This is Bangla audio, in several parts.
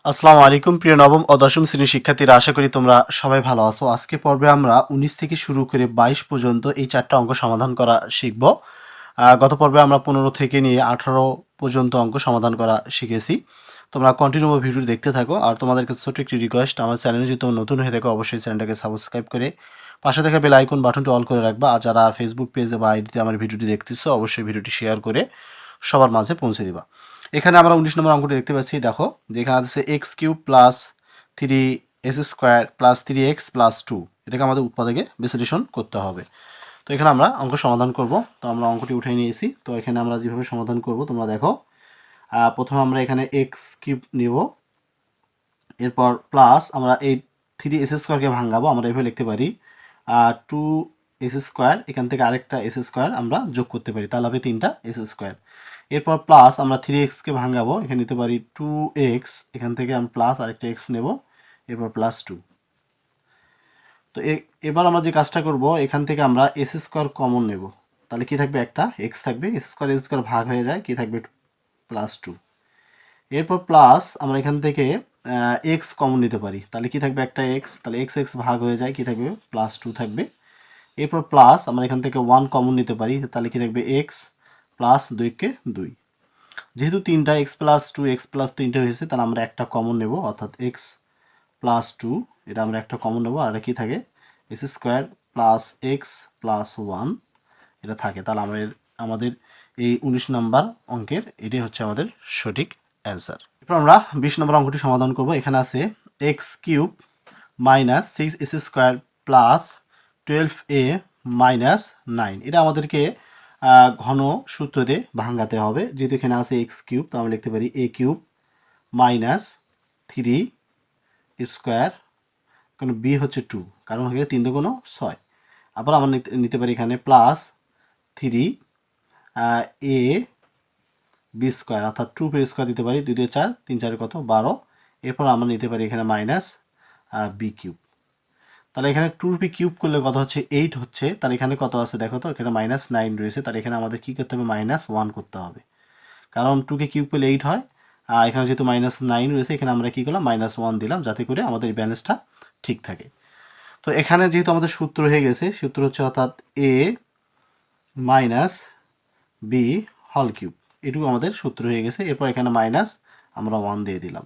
আসসালামু আলাইকুম প্রিয় নবম ও দশম শ্রেণীর শিক্ষার্থীরা, আশা করি তোমরা সবাই ভালো আছো। আজকে পর্বে আমরা 19 থেকে শুরু করে 22 পর্যন্ত এই চারটা অঙ্ক সমাধান করা শিখব। গত পর্বে আমরা 15 থেকে নিয়ে 18 পর্যন্ত অঙ্ক সমাধান করা শিখেছি। তোমরা কন্টিনিউ ভিডিও দেখতে থাকো। আর তোমাদের কাছে ছোট্ট একটি রিকোয়েস্ট, আমার চ্যানেলে যদি তোমরা নতুন হয়ে থাকো অবশ্যই চ্যানেলটাকে সাবস্ক্রাইব করে পাশে থাকা বেল আইকন বাটনটি অল করে রাখবা। আর যারা ফেসবুক পেজে বা আইডিতে আমার ভিডিওটি দেখতেছো অবশ্যই ভিডিওটি শেয়ার করে সবার মাঝে পৌঁছে দিবা। এখানে আমরা 19 নম্বর অঙ্কটি দেখতে পাচ্ছি। দেখো যে এখানে আছে x cube plus 3s square plus 3x plus 2, এটাকে আমাদের উৎপাদকে বিশ্লেষণ করতে হবে। তো এখানে আমরা অঙ্ক সমাধান করব। তো আমরা অঙ্কটি উঠিয়ে নিয়েছি। তো এখানে আমরা যেভাবে সমাধান করব তোমরা দেখো। প্রথমে আমরা এখানে এক্স কিউব নিব, এরপর প্লাস আমরা এই 3s স্কোয়ারকে ভাঙাবো। আমরা এভাবে লিখতে পারি 2s স্কোয়ার, এখান থেকে আরেকটা s স্কোয়ার আমরা যোগ করতে পারি, তাহলে হবে 3টা s স্কোয়ার। এরপর প্লাস আমরা 3xকে ভাঙাবো, এখানে নিতে পারি 2x, এখান থেকে আমরা প্লাস আরেকটা x নেব, এরপর প্লাস 2। তো এবার আমরা যে কাজটা করব, এখান থেকে আমরা s স্কোয়ার কমন নেব, তাহলে কি থাকবে, একটা x থাকবে, s স্কোয়ার ভাগ হয়ে যায়, কি থাকবে, প্লাস 2। এরপর প্লাস আমরা এখান থেকে এক্স কমন নিতে পারি, তাহলে কি থাকবে, একটা এক্স, তাহলে এক্স এক্স ভাগ হয়ে যায়, কি থাকবে, প্লাস 2 থাকবে। এরপর প্লাস আমরা এখান থেকে 1 কমন নিতে পারি, তাহলে কি থাকবে, এক্স প্লাস 2কে 2। যেহেতু 3টা এক্স প্লাস 2 এক্স প্লাস 3টা হয়েছে, তাহলে আমরা একটা কমন নেব, অর্থাৎ এক্স প্লাস 2, এটা আমরা একটা কমন নেব। আর কি থাকে, S square plus x plus 1, এটা থাকে। তাহলে আমাদের এই 19 নম্বর অঙ্কের এটাই হচ্ছে আমাদের সঠিক অ্যান্সার। এরপর আমরা 20 নম্বর অঙ্কটি সমাধান করব। এখানে আছে x cube minus 6s square plus 12a minus 9, এটা আমাদেরকে ঘন সূত্র দিয়ে ভাঙাতে হবে। যেহেতু এখানে আছে এক্স কিউব, তো আমরা লিখতে পারি এ কিউব মাইনাস 3 স্কোয়ার, কারণ বি হচ্ছে 2, কারণ হয়ে 3 দুগুণ 6। আবার আমরা নিতে পারি এখানে প্লাস 3 এ বি স্কোয়ার, অর্থাৎ 2 স্কোয়ার দিতে পারি, 2 2 4, 3 4 কত, 12। এরপর আমরা নিতে পারি এখানে মাইনাস বি কিউব। তাহলে এখানে 2b কিউব করলে কত হচ্ছে, 8 হচ্ছে। তাহলে এখানে কত আছে দেখো তো, এখানে মাইনাস 9 রয়েছে, তাহলে এখানে আমাদের কী করতে হবে, মাইনাস 1 করতে হবে, কারণ 2কে কিউব করলে 8 হয়। আর এখানে যেহেতু মাইনাস 9 রয়েছে, এখানে আমরা কী করলাম, মাইনাস 1 দিলাম, যাতে করে আমাদের ব্যালেন্সটা ঠিক থাকে। তো এখানে যেহেতু আমাদের সূত্র হয়ে গেছে, সূত্র হচ্ছে অর্থাৎ এ মাইনাস বি হল কিউব, এটুকু আমাদের সূত্র হয়ে গেছে। এরপর এখানে মাইনাস আমরা 1 দিয়ে দিলাম।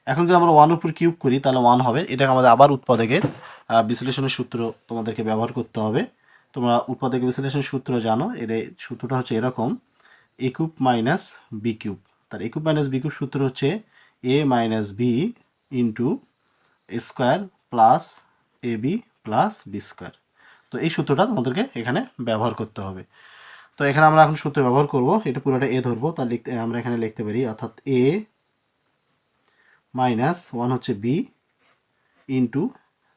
এখন যদি আমরা 1 উপর কিউব করি তাহলে 1 হবে। এটাকে আমাদের আবার উৎপাদকের বিশ্লেষণের সূত্র তোমাদেরকে ব্যবহার করতে হবে। তোমরা উৎপাদকের বিশ্লেষণের সূত্র জানো, এর সূত্রটা হচ্ছে এরকম, A cube minus B cube. তার A cube minus B cube সূত্র হচ্ছে A minus B into square plus A B plus B square. তো এই সূত্রটা তোমাদেরকে এখানে ব্যবহার করতে হবে। তো এখানে আমরা এখন সূত্র ব্যবহার করব, এটা পুরোটা এ ধরবো, তার আমরা এখানে লিখতে পারি, অর্থাৎ এ মাইনাস 1 হচ্ছে বি ইন্টু,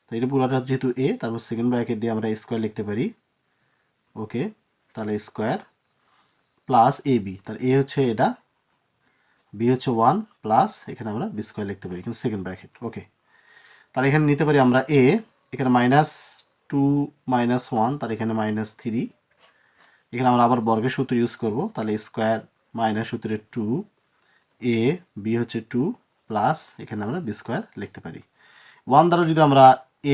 তো এটা পুরোটা যেহেতু এ, তারপর সেকেন্ড ব্র্যাকেট দিয়ে আমরা স্কোয়ার লিখতে পারি, ওকে, তাহলে স্কোয়ার প্লাস এ বি, তাহলে এ হচ্ছে এটা, বি হচ্ছে 1, প্লাস এখানে আমরা বি স্কোয়ার লিখতে পারি, এখানে সেকেন্ড ব্র্যাকেট, ওকে। তাহলে এখানে নিতে পারি আমরা এ, এখানে মাইনাস 2 মাইনাস 1, তাহলে এখানে মাইনাস 3, এখানে আমরা আবার বর্গের সূত্র ইউজ করব, তাহলে স্কোয়ার মাইনাস সূত্রে 2, এ বি হচ্ছে 2, প্লাস এখানে আমরা বি স্কোয়ার লিখতে পারি। 1 দ্বারা যদি আমরা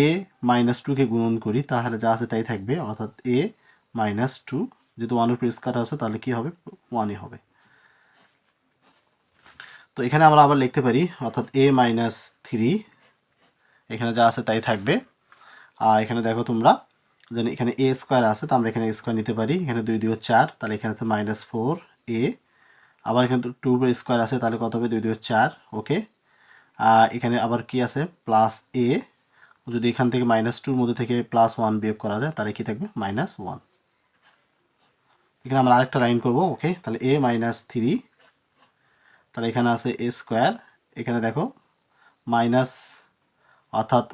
এ মাইনাস 2কে গুণন করি তাহলে যা আছে তাই থাকবে, অর্থাৎ এ মাইনাস 2, যেহেতু 1 উপর স্কোয়ার আছে তাহলে কি হবে, 1ই হবে। তো এখানে আমরা আবার লিখতে পারি, অর্থাৎ এ মাইনাস 3, এখানে যা আছে তাই থাকবে। আর এখানে দেখো তোমরা যেন এখানে এ স্কোয়ার আছে, তো আমরা এখানে স্কোয়ার নিতে পারি, এখানে 2 2 4, তাহলে এখানে আছে মাইনাস 4 এ, আবার এখানে 2 উপর স্কোয়ার আছে, তাহলে কত হবে, 2 2 4, ওকে। এখানে আবার কি আছে, প্লাস এ, যদি এখান থেকে মাইনাস 2 মধ্যে থেকে প্লাস 1 বিয়োগ করা যায় তাহলে কি থাকবে, মাইনাস 1। এখানে আমরা আরেকটা লাইন করব, ওকে, তাহলে এ মাইনাস 3, তাহলে এখানে আছে এ স্কোয়ার, এখানে দেখো মাইনাস, অর্থাৎ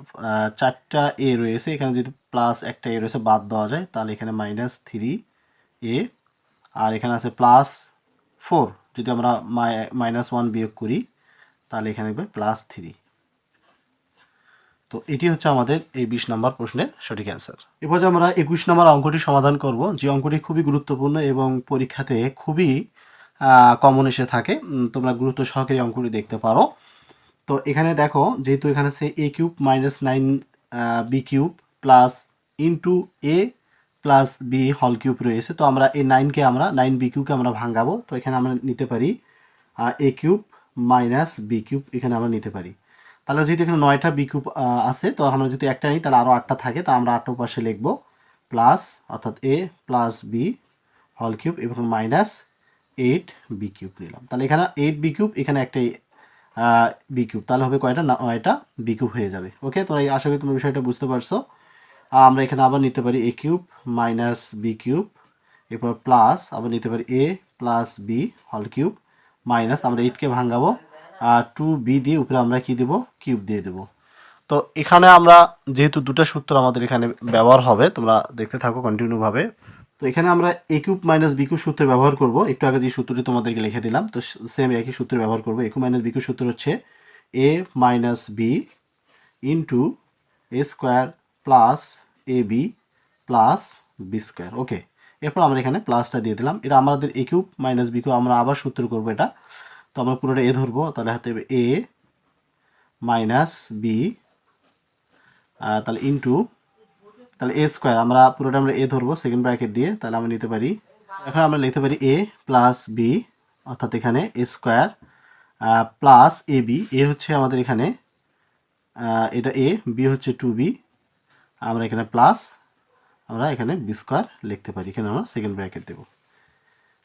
4টা এ রয়েছে, এখানে যদি প্লাস একটা এ রয়েছে বাদ দেওয়া যায়, তাহলে এখানে মাইনাস 3 এ, আর এখানে আছে প্লাস 4, যদি আমরা মাইনাস 1 বিয়োগ করি তাহলে এখানে হবে প্লাস 3। তো এটি হচ্ছে আমাদের এই 20 নম্বর প্রশ্নের সঠিক অ্যান্সার। এবার আমরা 21 নম্বর অঙ্কটি সমাধান করব, যে অঙ্কটি খুবই গুরুত্বপূর্ণ এবং পরীক্ষাতে খুবই কমন এসে থাকে। তোমরা গুরুত্ব সহকারে অঙ্কটি দেখতে পারো। তো এখানে দেখো যেহেতু এখানে আছে A cube minus nine B cube plus into A plus B হল কিউব রয়েছে, তো আমরা এই নাইনকে আমরা নাইন বি কিউবকে আমরা ভাঙাবো। তো এখানে আমরা নিতে পারি এ কিউব মাইনাস বি কিউব এখানে আমরা নিতে পারি। তাহলে যেহেতু এখানে 9টা বি কিউব আছে, তো আমরা যদি একটা নিই তাহলে আরও 8টা থাকে, তো আমরা 8টা পাশে লিখবো প্লাস, অর্থাৎ এ প্লাস বি হল কিউব এবং মাইনাস 8 বি কিউব নিলাম। তাহলে এখানে 8 বি কিউব, এখানে একটা বি কিউব, তাহলে হবে কয়টা না 9টা বি কিউব হয়ে যাবে। ওকে, তো আশা করি তোমরা বিষয়টা বুঝতে পারছো। আমরা এখানে আবার নিতে পারি এ কিউব মাইনাস বি কিউব, এরপর প্লাস আবার নিতে পারি এ প্লাস বি হল কিউব মাইনাস আমরা 8কে ভাঙাবো 2b দিয়ে উপরে আমরা কি দেব কিউব দিয়ে দেব। তো এখানে আমরা যেহেতু দুটো সূত্র আমাদের এখানে ব্যবহার হবে, তোমরা দেখতে থাকো কন্টিনিউ ভাবে। তো এখানে আমরা এ কিউব মাইনাস বি কিউব সূত্র ব্যবহার করব। একটু আগে যে সূত্রটি তোমাদেরকে লিখে দিলাম, তো সেম একই সূত্র ব্যবহার করব। এ কিউব মাইনাস বি কিউব সূত্র হচ্ছে A minus B into A square plus A B plus B square. ওকে, এরপর আমরা এখানে প্লাসটা দিয়ে দিলাম। এটা আমাদের এ কিউব মাইনাস বি কিউব, আমরা আবার সূত্র করবো এটা। তো আমরা পুরোটা এ ধরবো, তাহলে হাতে এ মাইনাস বি, তাহলে ইন্টু, তাহলে এ স্কোয়ার আমরা পুরোটা আমরা এ ধরবো সেকেন্ড ব্র্যাকেট দিয়ে, তাহলে আমরা নিতে পারি, এখন আমরা লিখতে পারি এ প্লাস বি, অর্থাৎ এখানে এ স্কোয়ার প্লাস এ বি। এ হচ্ছে আমাদের এখানে এটা এ, বি হচ্ছে 2b, আমরা এখানে প্লাস আমরা এখানে বি স্কোয়ার লিখতে পারি, এখানে আমরা সেকেন্ড ব্র্যাকেট দেবো।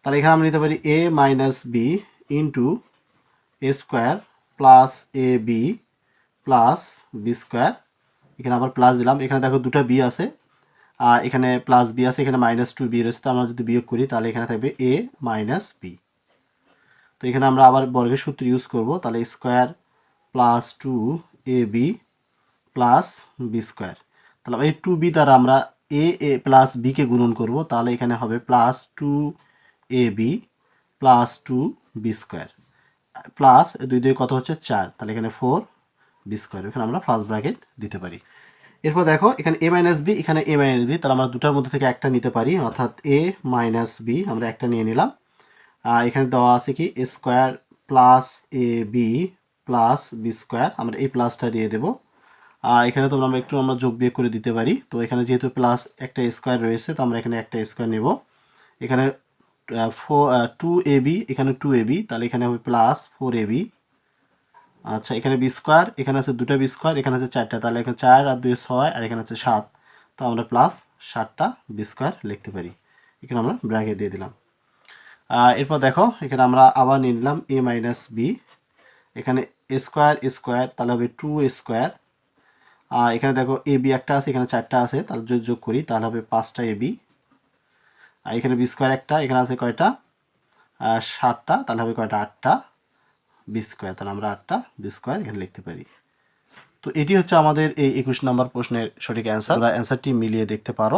তাহলে এখানে আমরা নিতে পারি এ minus B into A square plus A B plus B square, এখানে আবার প্লাস দিলাম। এখানে দেখো দুটো বি আছে, এখানে প্লাস বি আছে, এখানে মাইনাস 2b রয়েছে, তো আমরা যদি বিয়োগ করি তাহলে এখানে থাকবে এ মাইনাস বি। তো এখানে আমরা আবার বর্গের সূত্র ইউজ করব, তাহলে square plus 2ab plus B square. তাহলে এই 2b দ্বারা আমরা এ প্লাস বিকে গুণন করব, তাহলে এখানে হবে plus 2ab plus 2b square plus 2 2 কত হচ্ছে 4, তাহলে এখানে 4b স্কোয়ার, এখানে আমরা ফার্স্ট ব্র্যাকেট দিতে পারি। এরপর দেখো এখানে এ মাইনাস বি, এখানে এ মাইনাস বি, তাহলে আমরা দুটার মধ্যে থেকে একটা নিতে পারি, অর্থাৎ এ মাইনাস বি আমরা একটা নিয়ে নিলাম। এখানে দেওয়া আছে কি square plus A B plus B square, আমরা এই প্লাসটা দিয়ে দেবো। এখানে তো আমরা একটু আমরা যোগ বিয়োগ করে দিতে পারি, তো এখানে যেহেতু প্লাস একটা স্কোয়ার রয়েছে, তো আমরা এখানে একটা স্কোয়ার নেব। এখানে 2ab, এখানে 2ab, তাহলে এখানে হবে প্লাস 4ab। আচ্ছা, এখানে বি স্কোয়ার, এখানে আছে দুটো বি স্কোয়ার, এখানে আছে 4টা, তাহলে এখানে 4 আর 2 6, আর এখানে হচ্ছে 7, তো আমরা প্লাস 7টা বি স্কোয়ার লিখতে পারি, এখানে আমরা ব্র্যাকেট দিয়ে দিলাম। এরপর দেখো এখানে আমরা আবার নিয়ে নিলাম এ মাইনাস বি, এখানে এ স্কোয়ার স্কোয়ার, তাহলে হবে 2 স্কোয়ার। এখানে দেখো এ বি একটা আছে, এখানে 4টা আছে, তাহলে যদি যোগ করি তাহলে হবে 5টা এ বি। আর এখানে বি স্কোয়ার একটা, এখানে আছে কয়টা 7টা, তাহলে হবে কয়টা 8টা বি স্কোয়ার, তাহলে আমরা 8টা বি স্কোয়ার এখানে লিখতে পারি। তো এটি হচ্ছে আমাদের এই 21 নম্বর প্রশ্নের সঠিক অ্যান্সার, বা অ্যান্সারটি মিলিয়ে দেখতে পারো।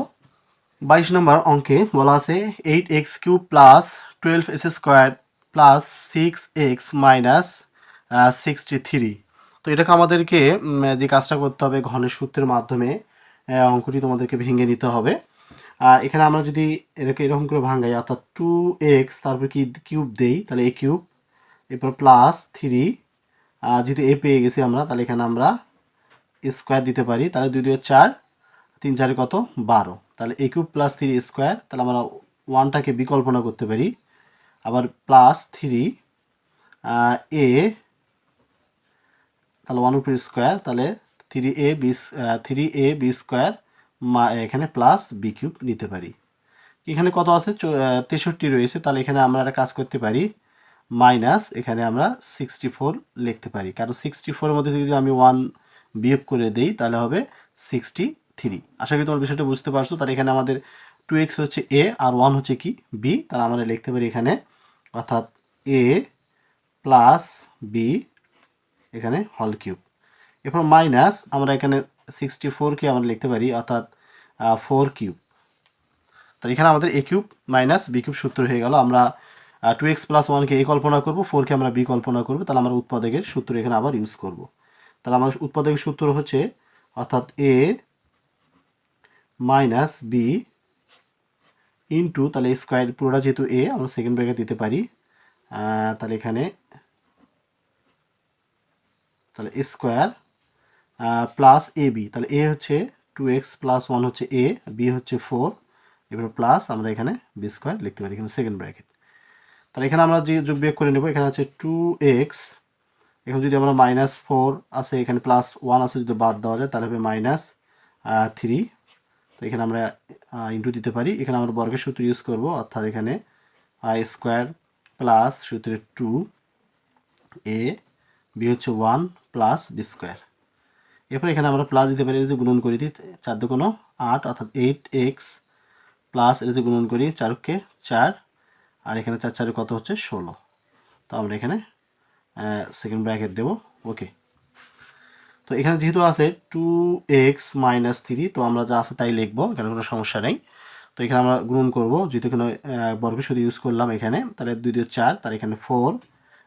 22 নম্বর অঙ্কে বলা আছে 8x cube plus 12s square plus 6x minus 63। তো এটাকে আমাদেরকে যে কাজটা করতে হবে ঘনের সূত্রের মাধ্যমে অঙ্কটি তোমাদেরকে ভেঙে নিতে হবে। এখানে আমরা যদি এটাকে এরকম করে ভাঙাই, অর্থাৎ 2x তারপর কি কিউব দেই, তাহলে এ কিউব, এরপর প্লাস 3, যেহেতু এ পেয়ে গেছি আমরা, তাহলে এখানে আমরা স্কোয়ার দিতে পারি, তাহলে 2 2 4, 3 4 কত 12, তাহলে এ কিউব প্লাস 3 স্কোয়ার, তাহলে আমরা ওয়ানটাকে বিকল্পনা করতে পারি, আবার প্লাস 3 এ, তাহলে 1 উপর স্কোয়ার, তাহলে 3a বি স্কোয়ার, এখানে প্লাস বি কিউব নিতে পারি। এখানে কত আছে 63 রয়েছে, তাহলে এখানে আমরা একটা কাজ করতে পারি, মাইনাস এখানে আমরা 64 লিখতে পারি, কারণ 64-এর মধ্যে থেকে যদি আমি 1 বিয়োগ করে দেই তাহলে হবে 63। আশা করি তোমার বিষয়টা বুঝতে পারছো। তাহলে এখানে আমাদের 2x হচ্ছে a আর 1 হচ্ছে কি b, তাহলে আমরা লিখতে পারি এখানে, অর্থাৎ a প্লাস বি এখানে হল কিউব, এরপর মাইনাস আমরা এখানে 64কে আমরা লিখতে পারি, অর্থাৎ 4 কিউব। তাহলে এখানে আমাদের এ কিউব মাইনাস বি কিউব সূত্র হয়ে গেল। আমরা 2x প্লাস 1কে এ কল্পনা করব, 4কে আমরা বি কল্পনা করব, তাহলে আমরা উৎপাদকের সূত্র এখানে আবার ইউজ করব। তাহলে আমাদের উৎপাদকের সূত্র হচ্ছে, অর্থাৎ এ মাইনাস বি ইন্টু, তাহলে স্কোয়ার পুরোটা যেহেতু এ আমরা সেকেন্ড ব্র্যাকেট দিতে পারি, তাহলে এখানে তাহলে এ স্কোয়ার প্লাস এ বি, তাহলে এ হচ্ছে 2x প্লাস 1 হচ্ছে এ, বি হচ্ছে 4, এবার প্লাস আমরা এখানে বি স্কোয়ার লিখতে পারি এখানে সেকেন্ড ব্র্যাকেট। তাহলে এখানে আমরা যে যোগ বিয়োগ করে নেব, এখানে আছে 2x, এখন যদি আমরা -4 আছে এখানে +1 আছে যদি বাদ দেওয়া যায় তাহলে হবে -3। তো এখানে আমরা ইন্টু দিতে পারি, এখানে আমরা বর্গের সূত্র ইউজ করব, অর্থাৎ এখানে আই স্কোয়ার প্লাস সূত্রে 2 এ, বি হচ্ছে 1 প্লাস বি স্কোয়ার। এরপর এখানে আমরা প্লাস দিতে পারি, যে গুণন করে দিই 4 দুগুণ 8 অর্থাৎ 8x প্লাস এর যে গুণন করি 4কে 4, আর এখানে 4 4 কত হচ্ছে 16। তো আমরা এখানে সেকেন্ড ব্র্যাকেট দেব। ওকে, তো এখানে যেহেতু আছে 2x মাইনাস 3, তো আমরা যা আছে তাই লিখবো, এখানে কোনো সমস্যা নেই। তো এখানে আমরা গুণন করব, যেহেতু এখানে বর্গের সাথে ইউজ করলাম এখানে, তাহলে 2 2 4, তার এখানে 4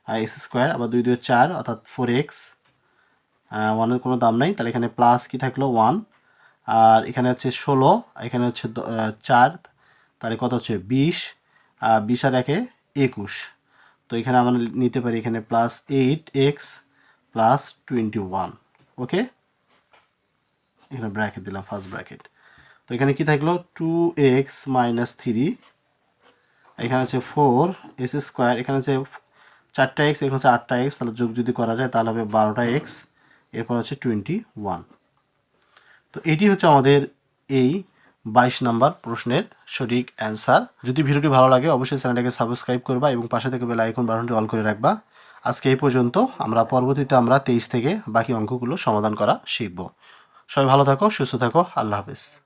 আর এক্স স্কোয়ার, আবার 2 2 4 অর্থাৎ 4x, 1-এর কোনো দাম নাই, তাহলে এখানে প্লাস কি থাকলো 1, আর এখানে হচ্ছে 16, এখানে হচ্ছে 4, তাহলে কত হচ্ছে 20, 20 আর 1-এ 21। তো এখানে আমরা নিতে পারি এখানে +8x প্লাস 21। ওকে, এখানে ব্র্যাকেট দিলাম ফার্স্ট ব্র্যাকেট। তো এখানে কি থাকলো 2x মাইনাস 3, এখানে হচ্ছে 4 স্কোয়ার, এখানে হচ্ছে 4টা x, এখানে হচ্ছে 8টা x, তাহলে যোগ যদি করা যায় তাহলে হবে 12টা x, এরপর হচ্ছে 21। তো এটি হচ্ছে আমাদের এই 22 নম্বর প্রশ্নের সঠিক অ্যান্সার। যদি ভিডিওটি ভালো লাগে অবশ্যই চ্যানেলটাকে সাবস্ক্রাইব করবা এবং পাশে থেকে বেল আইকন বাটনটি অল করে রাখবা। আজকে এই পর্যন্ত, আমরা পরবর্তীতে 23 থেকে বাকি অঙ্কগুলো সমাধান করা শিখব। সবাই ভালো থাকো, সুস্থ থাকো, আল্লাহ হাফেজ।